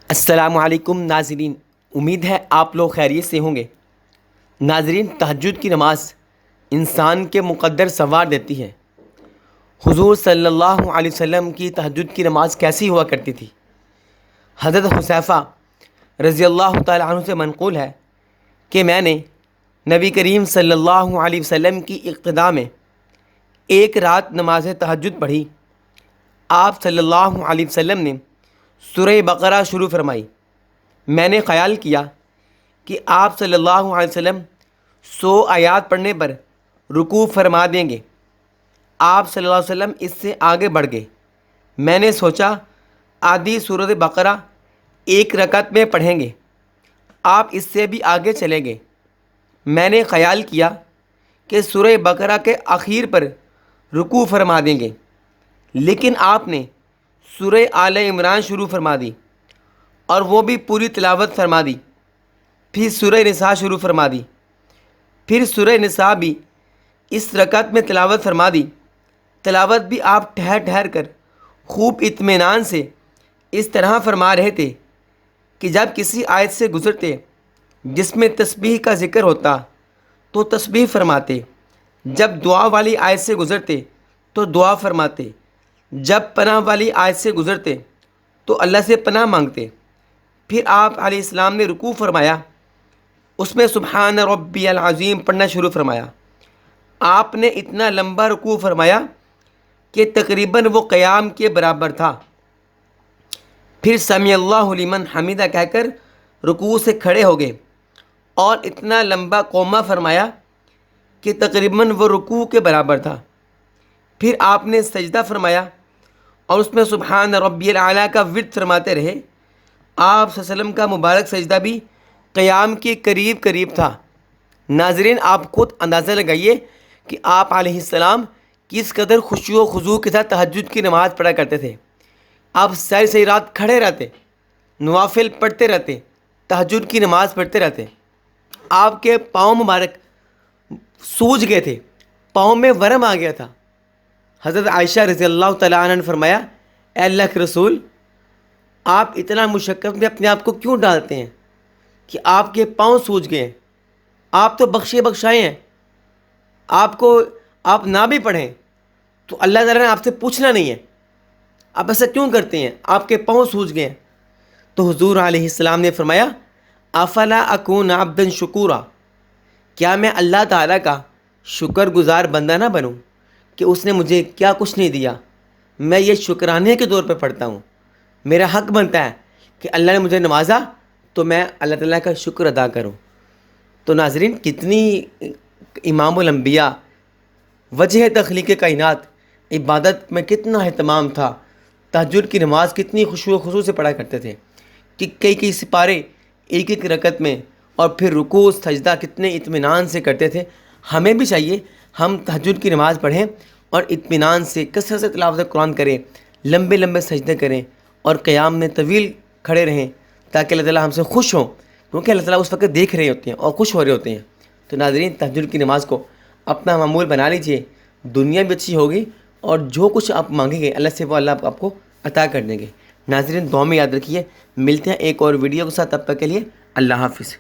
السلام علیکم ناظرین، امید ہے آپ لوگ خیریت سے ہوں گے۔ ناظرین، تہجد کی نماز انسان کے مقدر سنوار دیتی ہے۔ حضور صلی اللہ علیہ وسلم کی تہجد کی نماز کیسی ہوا کرتی تھی؟ حضرت حذیفہ رضی اللہ تعالیٰ عنہ سے منقول ہے کہ میں نے نبی کریم صلی اللہ علیہ وسلم کی اقتداء میں ایک رات نماز تہجد پڑھی۔ آپ صلی اللہ علیہ وسلم نے سورہ بقرہ شروع فرمائی۔ میں نے خیال کیا کہ آپ صلی اللہ علیہ وسلم 100 آیات پڑھنے پر رکوع فرما دیں گے۔ آپ صلی اللہ علیہ وسلم اس سے آگے بڑھ گئے۔ میں نے سوچا آدھی سورۃ بقرہ ایک رکعت میں پڑھیں گے، آپ اس سے بھی آگے چلے گئے۔ میں نے خیال کیا کہ سورہ بقرہ کے آخر پر رکوع فرما دیں گے، لیکن آپ نے سورہ آل عمران شروع فرما دی اور وہ بھی پوری تلاوت فرما دی۔ پھر سورہ نساء شروع فرما دی، پھر سورہ نساء بھی اس رکعت میں تلاوت فرما دی۔ تلاوت بھی آپ ٹھہر ٹھہر کر خوب اطمینان سے اس طرح فرما رہے تھے کہ جب کسی آیت سے گزرتے جس میں تسبیح کا ذکر ہوتا تو تسبیح فرماتے، جب دعا والی آیت سے گزرتے تو دعا فرماتے، جب پناہ والی آیت سے گزرتے تو اللہ سے پناہ مانگتے۔ پھر آپ علیہ السلام نے رکوع فرمایا، اس میں سبحان ربی العظیم پڑھنا شروع فرمایا۔ آپ نے اتنا لمبا رکوع فرمایا کہ تقریباً وہ قیام کے برابر تھا۔ پھر سمیع اللہ لمن حمیدہ کہہ کر رکوع سے کھڑے ہو گئے اور اتنا لمبا قومہ فرمایا کہ تقریباً وہ رکوع کے برابر تھا۔ پھر آپ نے سجدہ فرمایا اور اس میں سبحان ربی الاعلیٰ کا ورد فرماتے رہے۔ آپ صلی اللہ علیہ وسلم کا مبارک سجدہ بھی قیام کے قریب قریب تھا۔ ناظرین، آپ خود اندازہ لگائیے کہ آپ علیہ السلام کس قدر خشوع و خضوع کے ساتھ تہجد کی نماز پڑھا کرتے تھے۔ آپ ساری رات کھڑے رہتے، نوافل پڑھتے رہتے، تہجد کی نماز پڑھتے رہتے۔ آپ کے پاؤں مبارک سوج گئے تھے، پاؤں میں ورم آ گیا تھا۔ حضرت عائشہ رضی اللہ تعالیٰ عنہ نے فرمایا، اے اللہ کے رسول، آپ اتنا مشقت میں اپنے آپ کو کیوں ڈالتے ہیں کہ آپ کے پاؤں سوج گئے ہیں؟ آپ تو بخشے بخشائے ہیں، آپ نہ بھی پڑھیں تو اللہ تعالیٰ نے آپ سے پوچھنا نہیں ہے، آپ ایسا کیوں کرتے ہیں؟ آپ کے پاؤں سوج گئے ہیں۔ تو حضور علیہ السلام نے فرمایا، افلا اکون عبدا شکورا، کیا میں اللہ تعالیٰ کا شکر گزار بندہ نہ بنوں کہ اس نے مجھے کیا کچھ نہیں دیا؟ میں یہ شکرانے کے طور پہ پڑھتا ہوں، میرا حق بنتا ہے کہ اللہ نے مجھے نوازا تو میں اللہ تعالیٰ کا شکر ادا کروں۔ تو ناظرین، کتنی امام الانبیاء، وجہ تخلیق کائنات، عبادت میں کتنا اہتمام تھا، تہجد کی نماز کتنی خشوع و خضوع سے پڑھا کرتے تھے کہ کئی سپارے ایک ایک رکعت میں، اور پھر رکوع سجدہ کتنے اطمینان سے کرتے تھے۔ ہمیں بھی چاہیے ہم تہجد کی نماز پڑھیں اور اطمینان سے کثرت سے تلاوت قرآن کریں، لمبے لمبے سجدے کریں اور قیام میں طویل کھڑے رہیں، تاکہ اللہ تعالیٰ ہم سے خوش ہوں، کیونکہ اللہ تعالیٰ اس وقت دیکھ رہے ہوتے ہیں اور خوش ہو رہے ہوتے ہیں۔ تو ناظرین، تہجد کی نماز کو اپنا معمول بنا لیجئے، دنیا بھی اچھی ہوگی اور جو کچھ آپ مانگیں گے اللہ سے وہ اللہ آپ کو عطا کر دیں گے۔ ناظرین، دعا میں یاد رکھیے، ملتے ہیں ایک اور ویڈیو کے ساتھ، تب تک کے لیے اللہ حافظ۔